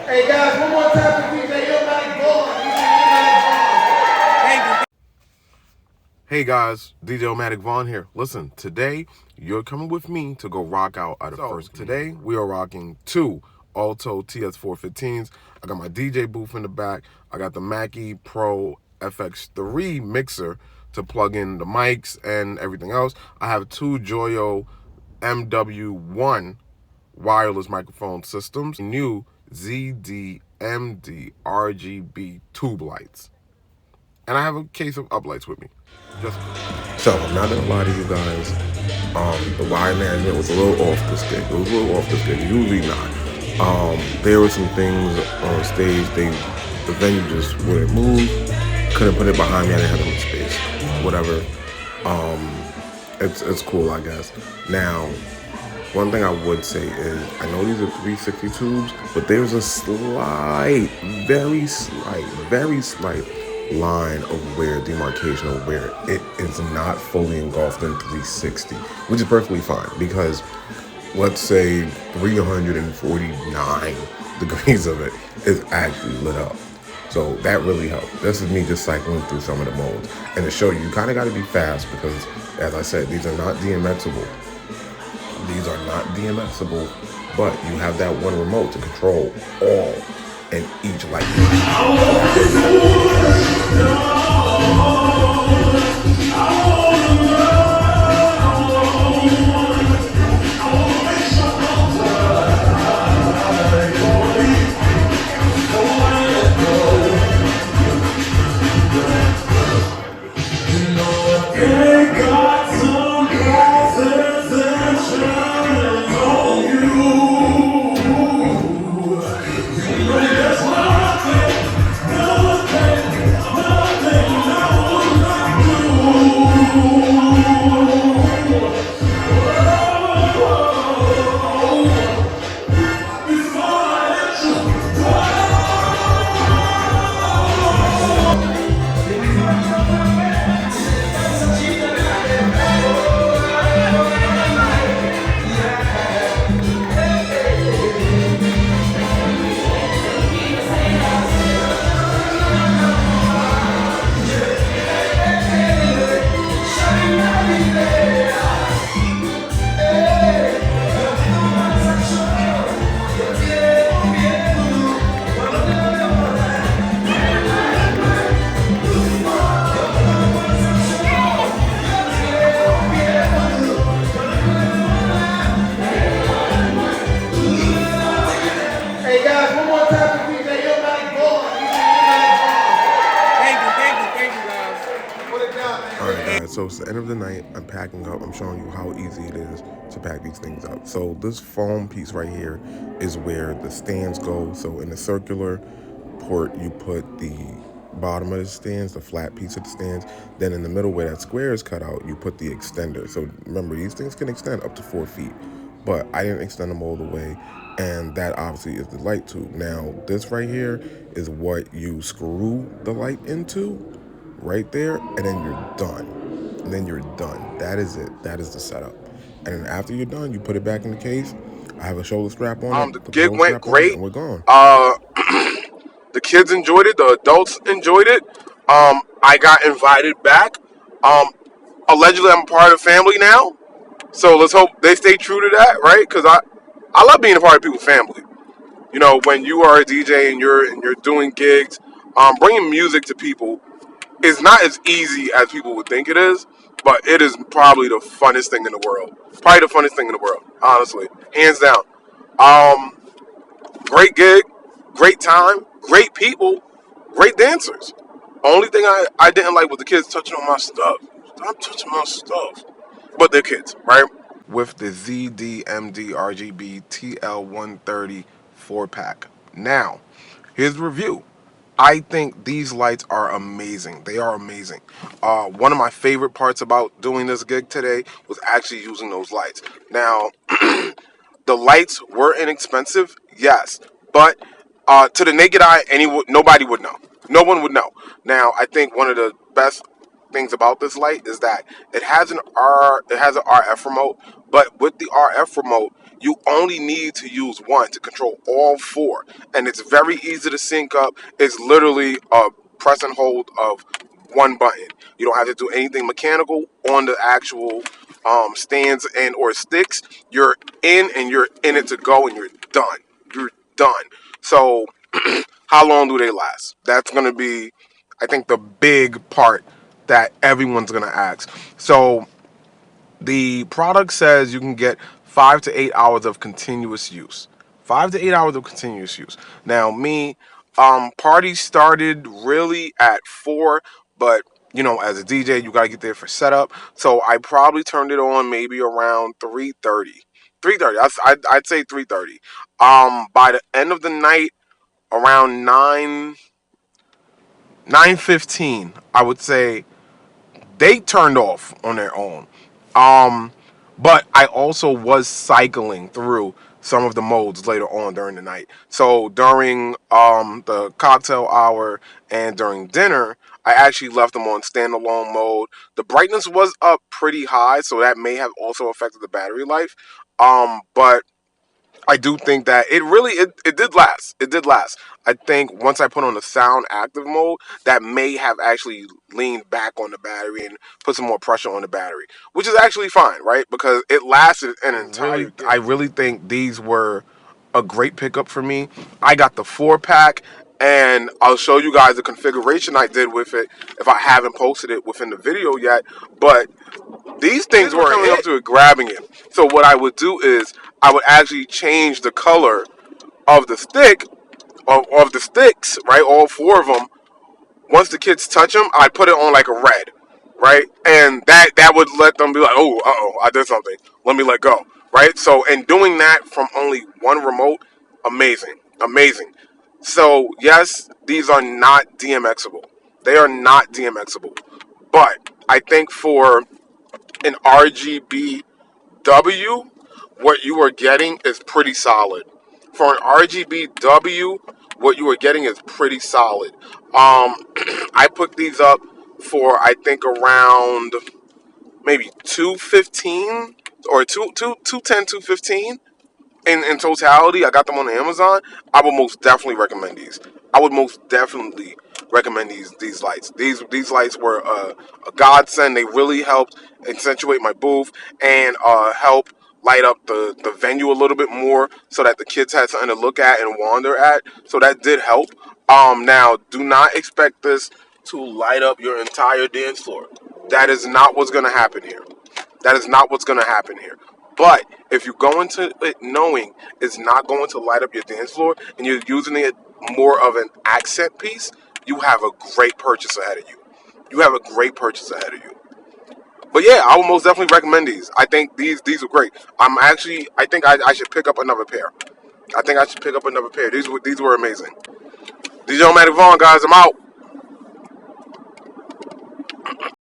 Hey guys, one more time for DJ IllmaticVon. Hey guys, DJ IllmaticVon here. Listen, today you're coming with me to go rock out at a first. Today we are rocking two Alto TS415s. I got my DJ booth in the back. I got the Mackie Pro FX3 mixer to plug in the mics and everything else. I have two Joyo MW1 wireless microphone systems, new ZDMD RGB tube lights. And I have a case of uplights with me. So, I'm not gonna lie to you guys, the wire management was a little off the stick. It was a little off the stick, usually not. There were some things on stage, the venue just wouldn't move, couldn't put it behind me, I didn't have enough space, whatever. It's cool, I guess. Now, one thing I would say is, I know these are 360 tubes, but there's a very slight line of where demarcation of where it is not fully engulfed in 360, which is perfectly fine, because let's say 349 degrees of it is actually lit up. So that really helped. This is me just cycling through some of the modes. And to show you, you kind of got to be fast because, as I said, these are not DMXable. These are not DMXable, but you have that one remote to control all and each light. Hey guys, one more time for DJ IllmaticVon. Thank you guys. Put it down, man. Alright guys, so it's the end of the night. I'm packing up. I'm showing you how easy it is to pack these things up. So this foam piece right here is where the stands go. So in the circular port, you put the bottom of the stands, the flat piece of the stands. Then in the middle where that square is cut out, you put the extender. So remember, these things can extend up to 4 feet, but I didn't extend them all the way. And that obviously is the light tube. Now, this right here is what you screw the light into, right there, and then you're done. And then you're done. That is it. That is the setup. And then after you're done, you put it back in the case. I have a shoulder strap on it. The gig went great. And we're gone. The kids enjoyed it. The adults enjoyed it. I got invited back. Allegedly, I'm part of the family now. So let's hope they stay true to that, right? Because I love being a part of people's family. You know, when you are a DJ and you're doing gigs, bringing music to people is not as easy as people would think it is, but it is probably the funnest thing in the world. Probably the funnest thing in the world, honestly, hands down. Great gig, great time, great people, great dancers. Only thing I didn't like was the kids touching on my stuff. Stop touching my stuff. But they're kids, right? With the ZDMD RGB TL130 4-pack. Now, here's the review. I think these lights are amazing. They are amazing. One of my favorite parts about doing this gig today was actually using those lights. Now, the lights were inexpensive, yes, but to the naked eye, nobody would know. No one would know. Now, I think one of the best things about this light is that it has an RF remote, but with the RF remote, you only need to use one to control all four, and it's very easy to sync up. It's literally a press and hold of one button. You don't have to do anything mechanical on the actual stands and or sticks. You're in and you're in it to go, and you're done. You're done. So how long do they last? That's going to be, I think, the big part that everyone's going to ask. So the product says you can get 5 to 8 hours of continuous use. 5 to 8 hours of continuous use. Now, me, party started really at 4, but as a DJ, you gotta get there for setup. So I probably turned it on maybe around 3:30. 3:30. I'd say 3:30. By the end of the night, around 9:15, I would say they turned off on their own. But I also was cycling through some of the modes later on during the night. So during the cocktail hour and during dinner, I actually left them on standalone mode. The brightness was up pretty high, so that may have also affected the battery life. But I do think that it did last. It did last. I think once I put on the sound active mode, that may have actually leaned back on the battery and put some more pressure on the battery, which is actually fine, right? Because it lasted an entire day. I really think these were a great pickup for me. I got the 4-pack, and I'll show you guys the configuration I did with it if I haven't posted it within the video yet. But these things weren't coming up to it, grabbing it. So what I would do is I would actually change the color of the stick, of the sticks, right? All 4 of them. Once the kids touch them, I put it on like a red, right? And that would let them be like, oh, I did something. Let me let go, right? So, and doing that from only one remote, amazing, amazing. So, yes, these are not DMXable. They are not DMXable. But I think for an RGBW, what you are getting is pretty solid. For an RGBW, what you are getting is pretty solid. I put these up for I think around maybe 215 or 210, 215 in totality. I got them on Amazon. I would most definitely recommend these. I would most definitely recommend these lights. These lights were a godsend. They really helped accentuate my booth and help light up the venue a little bit more so that the kids had something to look at and wander at. So that did help. Now, do not expect this to light up your entire dance floor. That is not what's going to happen here. That is not what's going to happen here. But if you go into it knowing it's not going to light up your dance floor and you're using it more of an accent piece, you have a great purchase ahead of you. You have a great purchase ahead of you. But yeah, I would most definitely recommend these. I think these are great. I think I should pick up another pair. I think I should pick up another pair. These were amazing. DJ IllmaticVon, guys, I'm out.